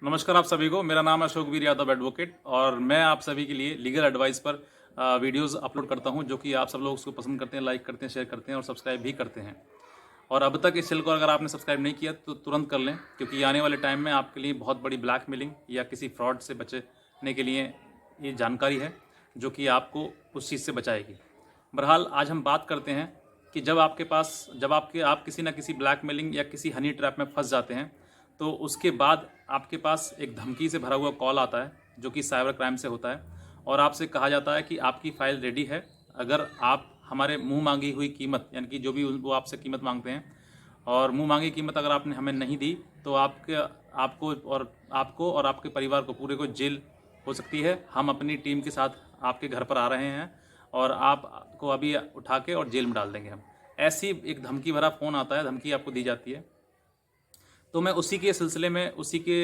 नमस्कार आप सभी को। मेरा नाम है अशोकवीर यादव एडवोकेट और मैं आप सभी के लिए लीगल एडवाइस पर वीडियोस अपलोड करता हूं, जो कि आप सब लोग उसको पसंद करते हैं, लाइक करते हैं, शेयर करते हैं और सब्सक्राइब भी करते हैं। और अब तक इस चैनल को अगर आपने सब्सक्राइब नहीं किया तो तुरंत कर लें, क्योंकि आने वाले टाइम में आपके लिए बहुत बड़ी ब्लैकमेलिंग या किसी फ्रॉड से बचने के लिए ये जानकारी है जो कि आपको उस चीज़ से बचाएगी। बहरहाल आज हम बात करते हैं कि जब आप किसी ना किसी ब्लैकमेलिंग या किसी हनी ट्रैप में फंस जाते हैं, तो उसके बाद आपके पास एक धमकी से भरा हुआ कॉल आता है जो कि साइबर क्राइम से होता है और आपसे कहा जाता है कि आपकी फ़ाइल रेडी है, अगर आप हमारे मुंह मांगी हुई कीमत, यानी कि जो भी वो आपसे कीमत मांगते हैं, और मुंह मांगी कीमत अगर आपने हमें नहीं दी तो आपको और आपके परिवार को पूरे को जेल हो सकती है। हम अपनी टीम के साथ आपके घर पर आ रहे हैं और आपको अभी उठा के और जेल में डाल देंगे हम। ऐसी एक धमकी भरा फ़ोन आता है, धमकी आपको दी जाती है। तो मैं उसी के सिलसिले में उसी के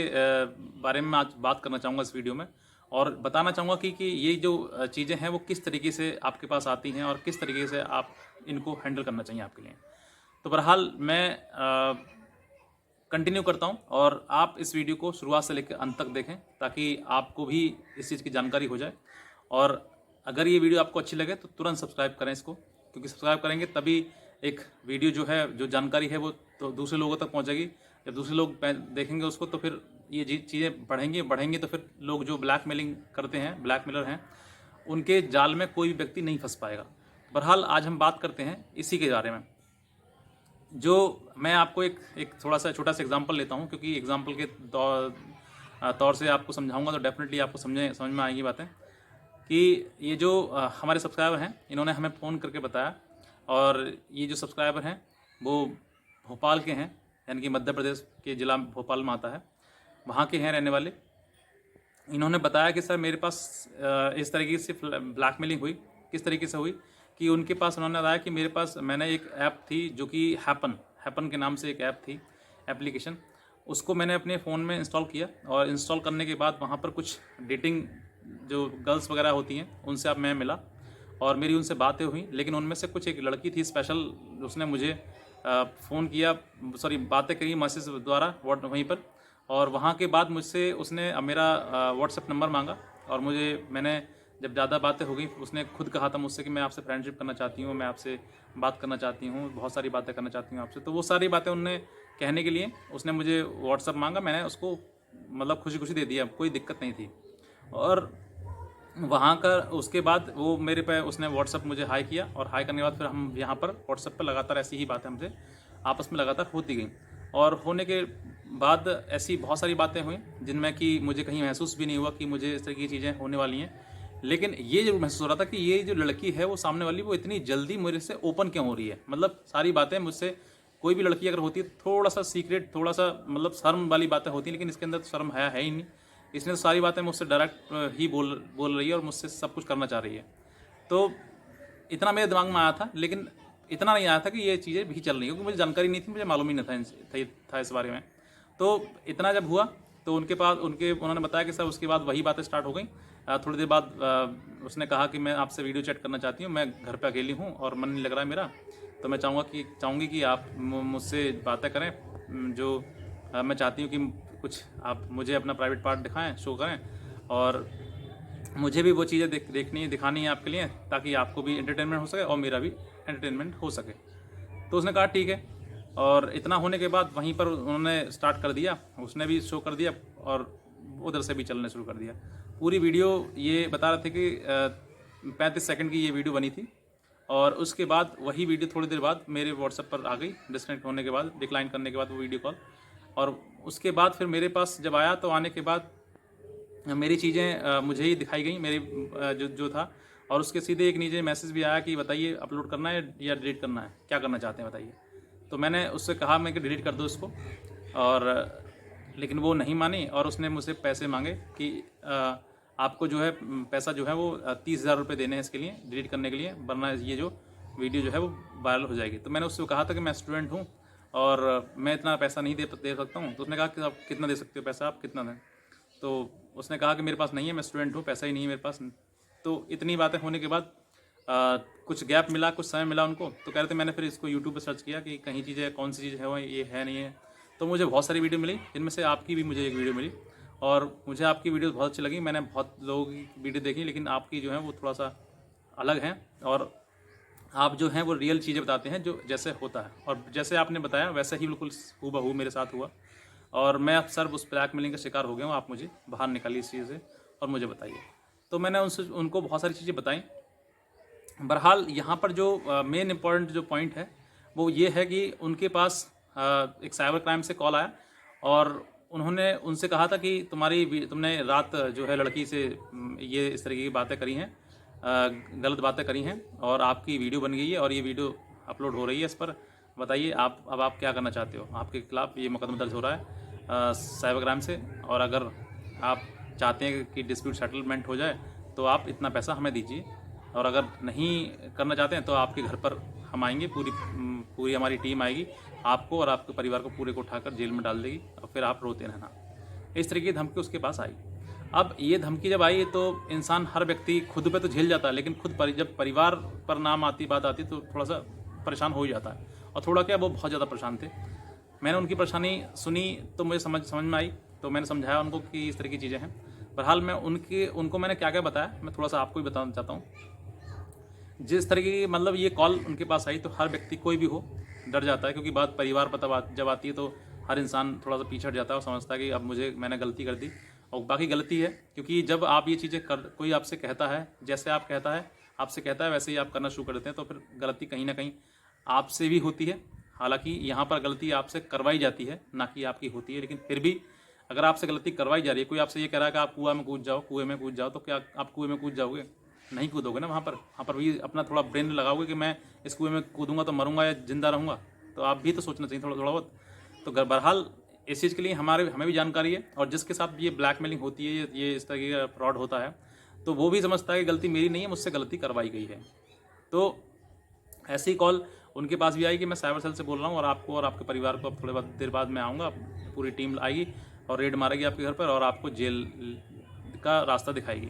बारे में आज बात करना चाहूँगा इस वीडियो में, और बताना चाहूँगा कि ये जो चीज़ें हैं वो किस तरीके से आपके पास आती हैं और किस तरीके से आप इनको हैंडल करना चाहिए आपके लिए। तो बहरहाल मैं कंटिन्यू करता हूँ और आप इस वीडियो को शुरुआत से लेकर अंत तक देखें ताकि आपको भी इस चीज़ की जानकारी हो जाए। और अगर ये वीडियो आपको अच्छी लगे तो तुरंत सब्सक्राइब करें इसको, क्योंकि सब्सक्राइब करेंगे तभी एक वीडियो जो है, जो जानकारी है वो तो दूसरे लोगों तक पहुंचेगी। जब दूसरे लोग देखेंगे उसको तो फिर ये चीज़ें बढ़ेंगी तो फिर लोग जो ब्लैकमेलिंग करते हैं, ब्लैकमेलर हैं, उनके जाल में कोई भी व्यक्ति नहीं फंस पाएगा। बहरहाल आज हम बात करते हैं इसी के बारे में। जो मैं आपको एक थोड़ा सा छोटा सा एग्जांपल लेता हूं, क्योंकि एग्जांपल के तौर से आपको समझाऊंगा तो डेफिनेटली आपको समझ में आएगी बातें कि ये जो हमारे सब्सक्राइबर हैं, इन्होंने हमें फ़ोन करके बताया। और ये जो सब्सक्राइबर हैं वो भोपाल के हैं, यानी कि मध्य प्रदेश के ज़िला भोपाल में आता है, वहाँ के हैं रहने वाले। इन्होंने बताया कि सर मेरे पास इस तरीके से ब्लैकमेलिंग हुई। किस तरीके से हुई कि उनके पास, उन्होंने बताया कि मेरे पास, मैंने एक ऐप थी जो कि हैपन के नाम से एक ऐप थी, एप्लीकेशन, उसको मैंने अपने फ़ोन में इंस्टॉल किया। और इंस्टॉल करने के बाद वहाँ पर कुछ डेटिंग जो गर्ल्स वगैरह होती हैं उनसे अब मैं मिला और मेरी उनसे बातें हुई। लेकिन उनमें से कुछ एक लड़की थी स्पेशल, उसने मुझे फ़ोन किया, सॉरी बातें करी मैसेज द्वारा वहीं पर। और वहाँ के बाद मुझसे उसने मेरा व्हाट्सएप नंबर मांगा और मैंने जब ज़्यादा बातें हो गई, उसने खुद कहा था मुझसे कि मैं आपसे फ्रेंडशिप करना चाहती हूँ, मैं आपसे बात करना चाहती हूँ, बहुत सारी बातें करना चाहती हूँ आपसे। तो वो सारी बातें उनने कहने के लिए उसने मुझे व्हाट्सएप मांगा। मैंने उसको मतलब खुशी खुशी दे दिया, कोई दिक्कत नहीं थी। और वहाँ का उसके बाद वो मेरे पे उसने व्हाट्सएप मुझे हाई किया और हाई करने के बाद फिर हम यहाँ पर व्हाट्सएप पर लगातार ऐसी ही बातें हमसे आपस में लगातार होती गई। और होने के बाद ऐसी बहुत सारी बातें हुई जिनमें कि मुझे कहीं महसूस भी नहीं हुआ कि मुझे इस तरह की चीज़ें होने वाली हैं। लेकिन ये जरूर महसूस हो रहा था कि ये जो लड़की है वो सामने वाली, वो इतनी जल्दी मेरे से ओपन क्यों हो रही है। मतलब सारी बातें मुझसे, कोई भी लड़की अगर होती है थोड़ा सा सीक्रेट, थोड़ा सा मतलब शर्म वाली बातें होती हैं, लेकिन इसके अंदर तो शर्म है ही नहीं। इसने तो सारी बातें मुझसे डायरेक्ट ही बोल रही है और मुझसे सब कुछ करना चाह रही है। तो इतना मेरे दिमाग में आया था, लेकिन इतना नहीं आया था कि ये चीज़ें भी चल रही हैं, क्योंकि मुझे जानकारी नहीं थी, मुझे मालूम ही नहीं था इस बारे में। तो इतना जब हुआ तो उन्होंने बताया कि सर उसके बाद वही बातें स्टार्ट हो गई। थोड़ी देर बाद उसने कहा कि मैं आपसे वीडियो चैट करना चाहती हूँ, मैं घर पे अकेली हूँ और मन नहीं लग रहा है मेरा, तो मैं चाहूँगी कि आप मुझसे बातें करें। जो मैं चाहती हूँ कि कुछ आप मुझे अपना प्राइवेट पार्ट दिखाएं, शो करें, और मुझे भी वो चीज़ें दिखानी है आपके लिए, ताकि आपको भी एंटरटेनमेंट हो सके और मेरा भी एंटरटेनमेंट हो सके। तो उसने कहा ठीक है। और इतना होने के बाद वहीं पर उन्होंने स्टार्ट कर दिया, उसने भी शो कर दिया और उधर से भी चलने शुरू कर दिया। पूरी वीडियो ये बता रहे थे कि 35 सेकंड की ये वीडियो बनी थी। और उसके बाद वही वीडियो थोड़ी देर बाद मेरे व्हाट्सएप पर आ गई, डिस्कनेक्ट होने के बाद, डिक्लाइन करने के बाद वो वीडियो कॉल। और उसके बाद फिर मेरे पास जब आया तो आने के बाद मेरी चीज़ें मुझे ही दिखाई गई, मेरी जो था। और उसके सीधे एक नीचे मैसेज भी आया कि बताइए अपलोड करना है या डिलीट करना है, क्या करना चाहते हैं बताइए। तो मैंने उससे कहा मैं कि डिलीट कर दो इसको। और लेकिन वो नहीं मानी और उसने मुझसे पैसे मांगे कि आपको जो है पैसा जो है वो 30,000 रुपये देने हैं इसके लिए, डिलीट करने के लिए, वरना ये जो वीडियो जो है वो वायरल हो जाएगी। तो मैंने उससे कहा था कि मैं स्टूडेंट हूँ और मैं इतना पैसा नहीं दे सकता हूँ। तो उसने कहा कि आप कितना दे सकते हो पैसा, आप कितना दें। तो उसने कहा कि मेरे पास नहीं है, मैं स्टूडेंट हूँ, पैसा ही नहीं है मेरे पास। तो इतनी बातें होने के बाद कुछ गैप मिला, कुछ समय मिला उनको, तो कह रहे थे। मैंने फिर इसको यूट्यूब पर सर्च किया कि कहीं चीज़ें कौन सी चीज़ है वो, ये है नहीं है। तो मुझे बहुत सारी वीडियो मिली, जिनमें से आपकी भी मुझे एक वीडियो मिली। और मुझे आपकी वीडियो बहुत अच्छी लगी। मैंने बहुत लोगों की वीडियो देखी, लेकिन आपकी जो है वो थोड़ा सा अलग है, और आप जो हैं वो रियल चीज़ें बताते हैं जो जैसे होता है, और जैसे आपने बताया वैसे ही बिल्कुल हूबहू मेरे साथ हुआ। और मैं अब सर उस ब्लैकमेलिंग का शिकार हो गया हूँ। आप मुझे बाहर निकालिए इस चीज़ से और मुझे बताइए। तो मैंने उनको बहुत सारी चीज़ें बताई। बहरहाल यहाँ पर जो मेन इम्पॉर्टेंट जो पॉइंट है वो ये है कि उनके पास एक साइबर क्राइम से कॉल आया, और उन्होंने उनसे कहा था कि तुमने रात जो है लड़की से ये इस तरीके की बातें करी हैं, गलत बातें करी हैं, और आपकी वीडियो बन गई है और ये वीडियो अपलोड हो रही है इस पर। बताइए आप क्या करना चाहते हो? आपके खिलाफ़ ये मुकदमा दर्ज हो रहा है साइबर क्राइम से, और अगर आप चाहते हैं कि डिस्प्यूट सेटलमेंट हो जाए तो आप इतना पैसा हमें दीजिए, और अगर नहीं करना चाहते हैं तो आपके घर पर हम आएंगे, पूरी हमारी टीम आएगी, आपको और आपके परिवार को पूरे को उठाकर जेल में डाल देगी, और फिर आप रोते रहना। इस तरीके की धमकी उसके पास आई। अब ये धमकी जब आई तो इंसान, हर व्यक्ति खुद पे तो झेल जाता है, लेकिन जब परिवार पर बात आती तो थोड़ा सा परेशान हो ही जाता है। और थोड़ा क्या, वो बहुत ज़्यादा परेशान थे। मैंने उनकी परेशानी सुनी तो मुझे समझ में आई, तो मैंने समझाया उनको कि इस तरह की चीज़ें हैं। बहरहाल मैं उनको मैंने क्या क्या बताया, मैं थोड़ा सा आपको भी बताना चाहता हूँ। जिस तरीके की मतलब ये कॉल उनके पास आई तो हर व्यक्ति, कोई भी हो, डर जाता है, क्योंकि बात परिवार पर जब आती है तो हर इंसान थोड़ा सा पीछे हट जाता है और समझता है कि अब मैंने गलती कर दी। और बाकी गलती है, क्योंकि जब आप ये चीज़ें कोई आपसे कहता है, जैसे आपसे कहता है वैसे ही आप करना शुरू कर देते हैं, तो फिर गलती कहीं ना कहीं आपसे भी होती है। हालांकि यहाँ पर गलती आपसे करवाई जाती है, ना कि आपकी होती है, लेकिन फिर भी अगर आपसे गलती करवाई जा रही है, कोई आपसे ये कह रहा है कि आप कुएं में कूद जाओ, तो क्या आप कुएं में कूद जाओगे? नहीं कूदोगे ना। वहाँ पर भी अपना थोड़ा ब्रेन लगाओगे कि मैं इस कुएं में कूदूंगा तो मरूंगा या जिंदा रहूँगा, तो आप भी तो सोचना चाहिए थोड़ा बहुत। तो बहरहाल इस चीज़ के लिए हमें भी जानकारी है, और जिसके साथ ये ब्लैकमेलिंग होती है, ये इस तरह का फ्रॉड होता है, तो वो भी समझता है कि गलती मेरी नहीं है, मुझसे गलती करवाई गई है। तो ऐसी कॉल उनके पास भी आई कि मैं साइबर सेल से बोल रहा हूँ, और आपको और आपके परिवार को अब थोड़े देर बाद मैं आऊँगा, पूरी टीम आएगी और रेड मारेगी आपके घर पर, और आपको जेल का रास्ता दिखाएगी।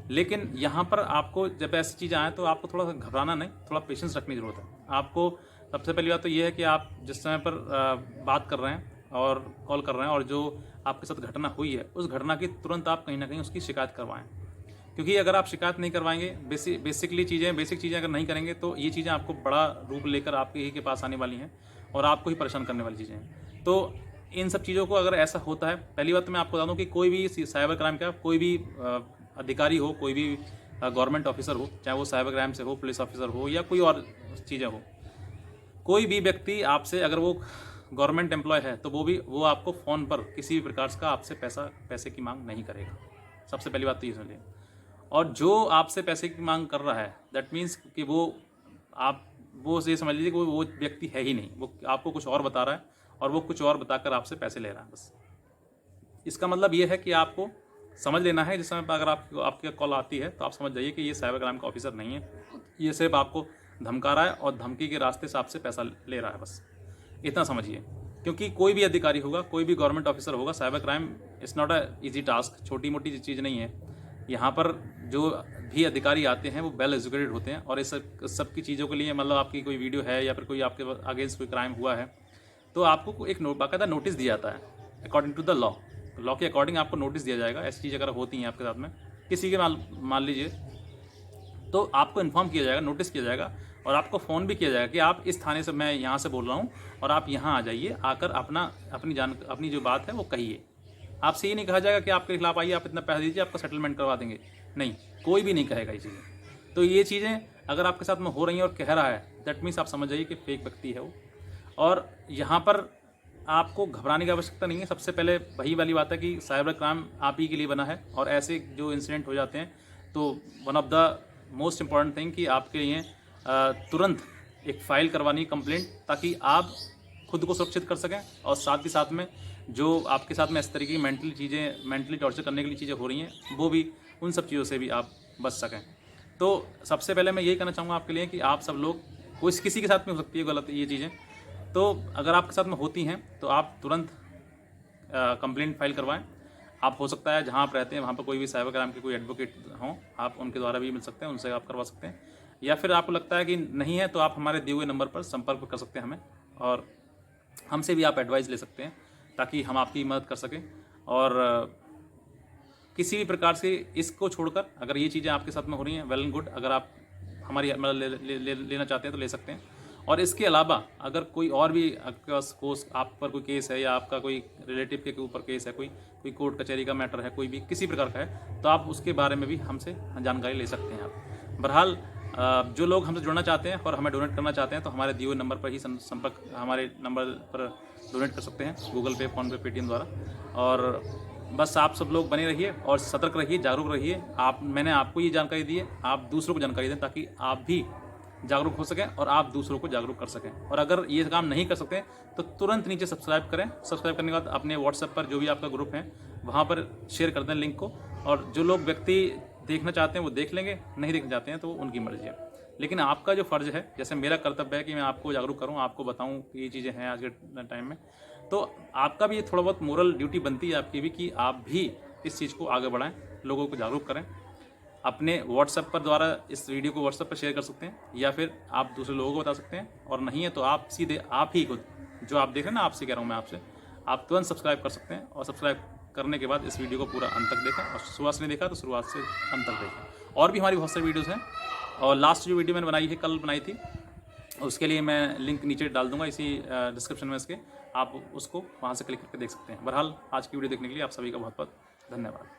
लेकिन यहाँ पर आपको जब ऐसी चीज़ें आएँ तो आपको थोड़ा घबराना नहीं, थोड़ा पेशेंस रखने की ज़रूरत है। आपको सबसे पहली बात तो ये है कि आप जिस समय पर बात कर रहे हैं और कॉल कर रहे हैं, और जो आपके साथ घटना हुई है, उस घटना की तुरंत आप कहीं ना कहीं उसकी शिकायत करवाएं। क्योंकि अगर आप शिकायत नहीं करवाएंगे, बेसिक चीज़ें अगर नहीं करेंगे, तो ये चीज़ें आपको बड़ा रूप लेकर आपके ही के पास आने वाली हैं, और आपको ही परेशान करने वाली चीज़ें हैं। तो इन सब चीज़ों को अगर ऐसा होता है, पहली बात तो मैं आपको बता दूँ कि कोई भी साइबर क्राइम का कोई भी अधिकारी हो, कोई भी गवर्नमेंट ऑफिसर हो, चाहे वो साइबर क्राइम से हो, पुलिस ऑफिसर हो, या कोई और चीज़ें हो, कोई भी व्यक्ति आपसे, अगर वो गवर्नमेंट एम्प्लॉय है, तो वो आपको फ़ोन पर किसी भी प्रकार का आपसे पैसे की मांग नहीं करेगा। सबसे पहली बात तो ये समझिए। और जो आपसे पैसे की मांग कर रहा है, दैट मीन्स कि वो ये समझ लीजिए कि वो व्यक्ति है ही नहीं, वो आपको कुछ और बता रहा है, और वो कुछ और बताकर आपसे पैसे ले रहा है। बस इसका मतलब ये है कि आपको समझ लेना है, जिस समय पर अगर आपकी कॉल आती है तो आप समझ जाइए कि ये साइबर क्राइम का ऑफिसर नहीं है, ये सिर्फ आपको धमका रहा है और धमकी के रास्ते से आपसे पैसा ले रहा है। बस इतना समझिए। क्योंकि कोई भी अधिकारी होगा, कोई भी गवर्नमेंट ऑफिसर होगा, cyber crime is not a easy task, छोटी मोटी चीज़ नहीं है। यहाँ पर जो भी अधिकारी आते हैं वो वेल एजुकेटेड होते हैं, और इस सब की चीज़ों के लिए, मतलब आपकी कोई वीडियो है या फिर कोई आपके अगेंस्ट कोई क्राइम हुआ है, तो आपको एक बाकायदा नोटिस दिया जाता है अकॉर्डिंग टू द लॉ के अकॉर्डिंग आपको नोटिस दिया जाएगा। ऐसी चीज़ अगर होती हैं आपके साथ में, किसी के मान लीजिए, तो आपको इन्फॉर्म किया जाएगा, नोटिस किया जाएगा, और आपको फ़ोन भी किया जाएगा कि आप इस थाने से, मैं यहाँ से बोल रहा हूँ, और आप यहाँ आ जाइए, आकर अपनी जो बात है वो कहिए। आपसे ये नहीं कहा जाएगा कि आपके खिलाफ आइए, आप इतना पैसा दीजिए, आपका सेटलमेंट करवा देंगे। नहीं, कोई भी नहीं कहेगा ये चीज़ें। तो ये चीज़ें अगर आपके साथ में हो रही हैं और कह रहा है, दैट मीन्स आप समझ जाइए कि फेक व्यक्ति है वो। और यहाँ पर आपको घबराने की आवश्यकता नहीं है। सबसे पहले वही वाली बात है कि साइबर क्राइम आप ही के लिए बना है, और ऐसे जो इंसिडेंट हो जाते हैं, तो one of the most important thing कि आपके लिए तुरंत एक फ़ाइल करवानी कंप्लेंट, ताकि आप खुद को सुरक्षित कर सकें, और साथ ही साथ में जो आपके साथ में इस तरीके की मेंटली टॉर्चर करने के लिए चीज़ें हो रही हैं, वो भी, उन सब चीज़ों से भी आप बच सकें। तो सबसे पहले मैं यही कहना चाहूँगा आपके लिए कि आप सब लोग, किसी के साथ में हो सकती है गलत ये चीज़ें, तो अगर आपके साथ में होती हैं तो आप तुरंत कंप्लेंट फाइल करवाएं। आप हो सकता है जहां आप रहते हैं वहां पर कोई भी साइबर क्राइम के कोई एडवोकेट हों, आप उनके द्वारा भी मिल सकते हैं, उनसे आप करवा सकते हैं। या फिर आपको लगता है कि नहीं है, तो आप हमारे दिए हुए नंबर पर संपर्क कर सकते हैं हमें, और हमसे भी आप एडवाइस ले सकते हैं, ताकि हम आपकी मदद कर सकें। और किसी भी प्रकार से इसको छोड़कर अगर ये चीज़ें आपके साथ में हो रही हैं, वेल एंड गुड, अगर आप हमारी मतलब लेना चाहते हैं तो ले सकते हैं। और इसके अलावा अगर कोई और भी आप पर कोई केस है या आपका कोई रिलेटिव के ऊपर केस है, कोई कोर्ट कचहरी का मैटर है, कोई भी किसी प्रकार का है, तो आप उसके बारे में भी हमसे जानकारी ले सकते हैं आप। बहरहाल जो लोग हमसे जुड़ना चाहते हैं और हमें डोनेट करना चाहते हैं तो हमारे दिए हुए नंबर पर ही संपर्क, हमारे नंबर पर डोनेट कर सकते हैं, गूगल पे, फ़ोनपे, पेटीएम द्वारा। और बस आप सब लोग बने रहिए और सतर्क रहिए, जागरूक रहिए। मैंने आपको ये जानकारी दी है, आप दूसरों को जानकारी दें ताकि आप भी जागरूक हो सकें और आप दूसरों को जागरूक कर सकें। और अगर ये काम नहीं कर सकते तो तुरंत नीचे सब्सक्राइब करें। सब्सक्राइब करने के बाद अपने व्हाट्सएप पर जो भी आपका ग्रुप है वहाँ पर शेयर कर दें लिंक को। और जो लोग व्यक्ति देखना चाहते हैं वो देख लेंगे, नहीं देखना चाहते हैं तो उनकी मर्जी है। लेकिन आपका जो फ़र्ज़ है, जैसे मेरा कर्तव्य है कि मैं आपको जागरूक करूँ, आपको बताऊँ कि ये चीज़ें हैं आज के टाइम में, तो आपका भी ये थोड़ा बहुत मोरल ड्यूटी बनती है आपकी भी कि आप भी इस चीज़ को आगे बढ़ाएं, लोगों को जागरूक करें। अपने व्हाट्सएप पर द्वारा इस वीडियो को व्हाट्सएप पर शेयर कर सकते हैं या फिर आप दूसरे लोगों को बता सकते हैं। और नहीं है तो आप सीधे आप ही खुद जो आप देख रहे हैं ना, आपसे कह रहा हूँ मैं आपसे, आप तुरंत सब्सक्राइब कर सकते हैं। और सब्सक्राइब करने के बाद इस वीडियो को पूरा अंत तक देखें और शुरुआत से नहीं देखा तो शुरुआत से अंत तक देखें। और भी हमारी बहुत सारी वीडियोज़ हैं। और लास्ट जो वीडियो मैंने बनाई है, कल बनाई थी, उसके लिए मैं लिंक नीचे डाल दूंगा इसी डिस्क्रिप्शन में इसके, आप उसको वहाँ से क्लिक करके देख सकते हैं। बहरहाल आज की वीडियो देखने के लिए आप सभी का बहुत बहुत धन्यवाद।